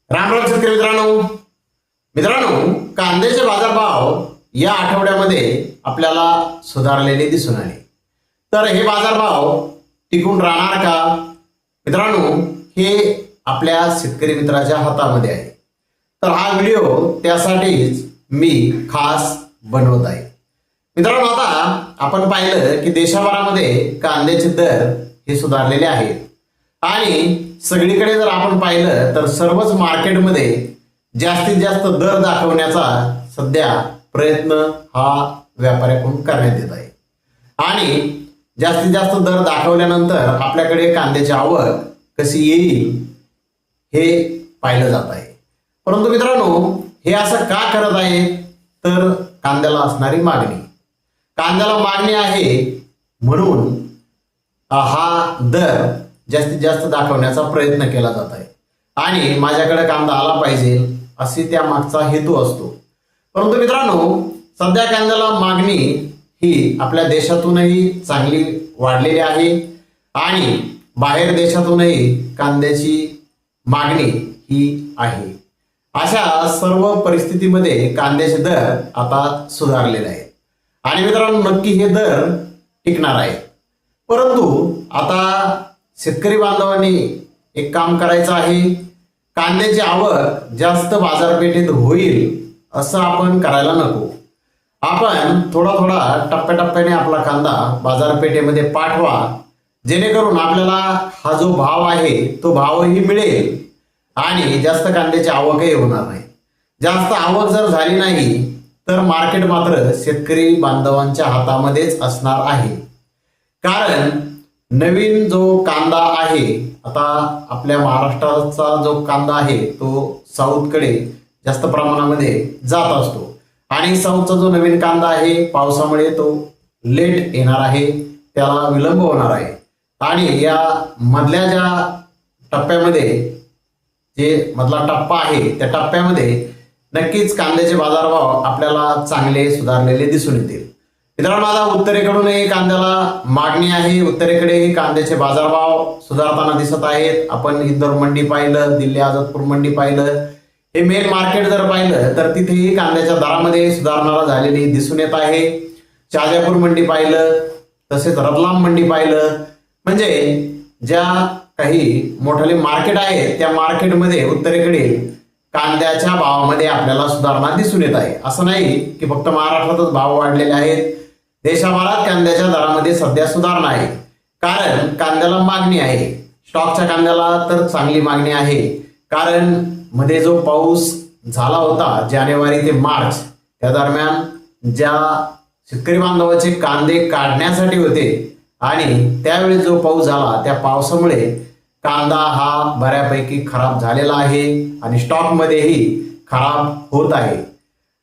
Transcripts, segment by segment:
राम राम शेतकरी मित्रांनो, कांद्याचे बाजारभाव या आठवड्यामध्ये आपल्याला सुधारलेले दिसून आले. तर हे बाजारभाव टिकून राहणार का मित्रांनो, हे आपल्या शेतकरी मित्राच्या हातामध्ये आहे. तर हा व्हिडिओ त्यासाठीच मी खास बनवत आहे. मित्रांनो, आता आपण पाहिलं की देशभरामध्ये कांद्याचे दर हे सुधारलेले आहेत आणि सगळीकडे जर आपण पाहिलं तर सर्वच मार्केटमध्ये जास्तीत जास्त दर दाखवण्याचा सध्या प्रयत्न हा व्यापाऱ्याकडून करण्यात येत आहे. आणि जास्तीत जास्त दर दाखवल्यानंतर आपल्याकडे कांद्याची आवक कशी येईल हे पाहिलं जात आहे. परंतु मित्रांनो, हे असं का करत आहे तर कांद्याला असणारी मागणी, कांद्याला मागणी आहे म्हणून हा दर जास्तीत जास्त दाखवण्याचा प्रयत्न केला जात आहे आणि माझ्याकडे कांदा आला पाहिजे अशी त्या मागचा हेतू असतो. परंतु मित्रांनो, सध्या कांद्याला मागणी ही आपल्या देशातूनही चांगली वाढलेली आहे आणि बाहेर देशातूनही कांद्याची मागणी ही आहे. अशा सर्व परिस्थितीमध्ये कांद्याचे दर आता सुधारलेले आहेत आणि मित्रांनो, नक्की हे दर टिकणार आहे. परंतु आता शेतकरी बांधवांनी एक काम करायचं आहे, कांद्याची आवक जास्त बाजारपेठेत होईल असं आपण करायला नको. आपण थोडा टप्प्याटप्प्याने आपला कांदा बाजारपेठेमध्ये पाठवा, जेणेकरून आपल्याला हा जो भाव आहे तो भावही मिळेल आणि जास्त कांद्याची आवकही होणार नाही. जास्त आवक जर झाली नाही तर मार्केट मात्र शेतकरी बांधवांच्या हातामध्येच असणार आहे. कारण नवीन जो कांदा आहे, आता आपल्या महाराष्ट्राचा जो कांदा आहे तो साऊथकडे जास्त प्रमाणामध्ये जात असतो आणि साऊथचा जो नवीन कांदा आहे पावसामुळे तो लेट येणार आहे, त्याला विलंब होणार आहे. आणि या मधल्या ज्या टप्प्यामध्ये जे मधला टप्पा आहे त्या टप्प्यामध्ये नक्कीच कांद्याचे बाजारभाव आपल्याला चांगले सुधारलेले दिसून येतील. मित्रांनो, आता उत्तरेकडूनही कांद्याला मागणी आहे, उत्तरेकडेही कांद्याचे बाजारभाव सुधारताना दिसत आहेत. आपण इंदोर मंडी पाहिलं, दिल्ली आझादपूर मंडी पाहिलं, हे मेन मार्केट जर पाहिलं तर तिथेही कांद्याच्या दरामध्ये सुधारणा झालेली दिसून येत आहे. शाजापूर मंडी पाहिलं, तसेच रतलाम मंडी पाहिलं, म्हणजे ज्या काही मोठाले मार्केट आहेत त्या मार्केटमध्ये उत्तरेकडील कांद्याच्या भावामध्ये आपल्याला सुधारणा दिसून येत आहे. असं नाही की फक्त महाराष्ट्रातच भाव वाढलेले आहेत, देशभरात कांद्याच्या दरामध्ये सध्या सुधारणा आहे. कारण कांद्याला मागणी आहे, स्टॉकच्या कांद्याला तर चांगली मागणी आहे. कारण मध्ये जो पाऊस झाला होता जानेवारी ते मार्च त्या दरम्यान ज्या शेतकरी बांधवाचे कांदे काढण्यासाठी होते आणि त्यावेळी जो पाऊस झाला त्या पावसामुळे कांदा हा बऱ्यापैकी खराब झालेला आहे आणि स्टॉकमध्येही खराब होत आहे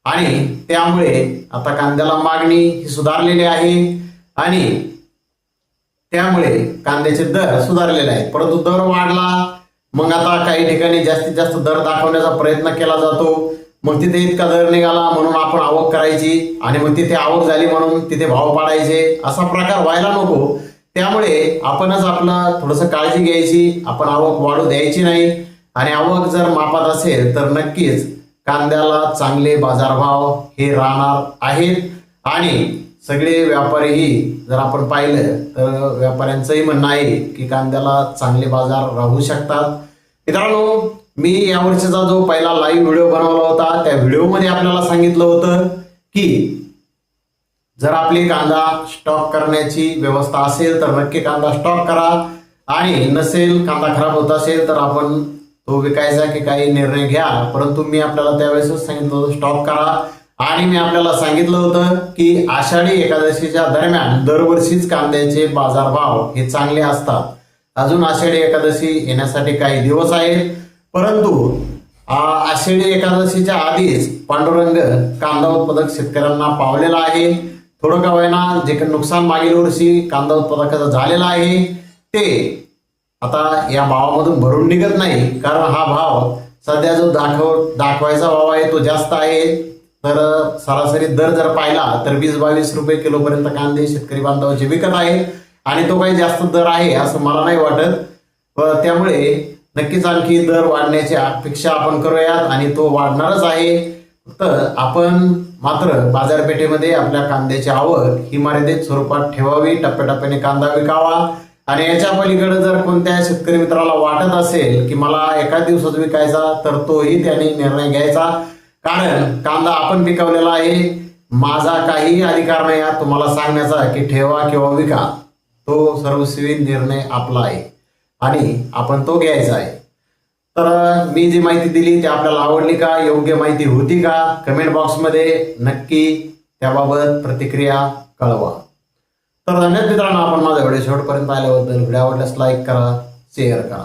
आणि त्यामुळे आता कांद्याला मागणी ही सुधारलेली आहे आणि त्यामुळे कांद्याचे दर सुधारलेले आहेत. परंतु दर वाढला मग आता काही ठिकाणी जास्तीत जास्त दर दाखवण्याचा प्रयत्न केला जातो, मग तिथे इतका दर निघाला म्हणून आपण आवक करायची आणि मग तिथे आवक झाली म्हणून तिथे भाव पाडायचे, असा प्रकार व्हायला नको. त्यामुळे आपणच आपलं थोडंसं काळजी घ्यायची, आपण आवक वाढू द्यायची नाही आणि आवक जर मापात असेल तर नक्कीच कांद्याला चांगले बाजारभाव हे राहणार आहेत. आणि सगळे व्यापारीही जर आपण पाहिलं तर व्यापाऱ्यांचंही म्हणणं आहे की कांद्याला चांगले बाजार राहू शकतात. मित्रांनो, मी यावर्षीचा जो पहिला लाईव्ह व्हिडिओ बनवला होता त्या व्हिडिओमध्ये आपल्याला सांगितलं होतं की जर आपली कांदा स्टॉक करण्याची व्यवस्था असेल तर नक्की कांदा स्टॉक करा आणि नसेल, कांदा खराब होत असेल तर आपण तो विकायचा की काही निर्णय घ्या. परंतु मी आपल्याला त्यावेळेसच सांगितलं होतं स्टॉक करा आणि मी आपल्याला सांगितलं होतं की आषाढी एकादशीच्या दरम्यान दरवर्षीच कांद्याचे बाजारभाव हे चांगले असतात. अजून आषाढी एकादशी येण्यासाठी काही दिवस आहेत, परंतु आषाढी एकादशीच्या आधीच पांडुरंग कांदा उत्पादक शेतकऱ्यांना पावलेला आहे. थोडं का होईना जे काही नुकसान मागील वर्षी कांदा उत्पादकाचं झालेलं आहे ते आता या भावामधून भरून निघत नाही. कारण हा भाव सध्या जो दाखवायचा भाव आहे तो जास्त आहे. तर सरासरी दर जर पाहिला तर 20-22 रुपये किलोपर्यंत कांदे शेतकरी बांधवाचे विकत आहे आणि तो काही जास्त दर आहे असं मला नाही वाटत. त्यामुळे नक्कीच आणखी दर वाढण्याची अपेक्षा आपण करूयात आणि तो वाढणारच आहे. तर आपण मात्र बाजारपेठेमध्ये आपल्या कांद्याची आवक ही मर्यादित स्वरूपात ठेवावी, टप्प्याटप्प्याने कांदा विकावा. आणि याच्या पलीकडे जर कोणत्या शेतकरी मित्राला वाटत असेल की मला एका दिवसात विकायचा, तर तोही त्याने निर्णय घ्यायचा. कारण कांदा आपण पिकवलेला आहे. माझा काही अधिकार नाही तुम्हाला सांगण्याचा की ठेवा किंवा विका. तो सर्वस्वी निर्णय आपला आहे आणि आपण तो घ्यायचा आहे. तर मी जी माहिती दिली ती आपल्याला आवडली का, योग्य माहिती होती का, कमेंट बॉक्समध्ये नक्की त्याबाबत प्रतिक्रिया कळवा. तर धन्यवाद मित्रांनो, आपण माझा व्हिडिओ शेवटपर्यंत पाहिल्याबद्दल. व्हिडिओ आवडल्यास लाईक करा, शेअर करा.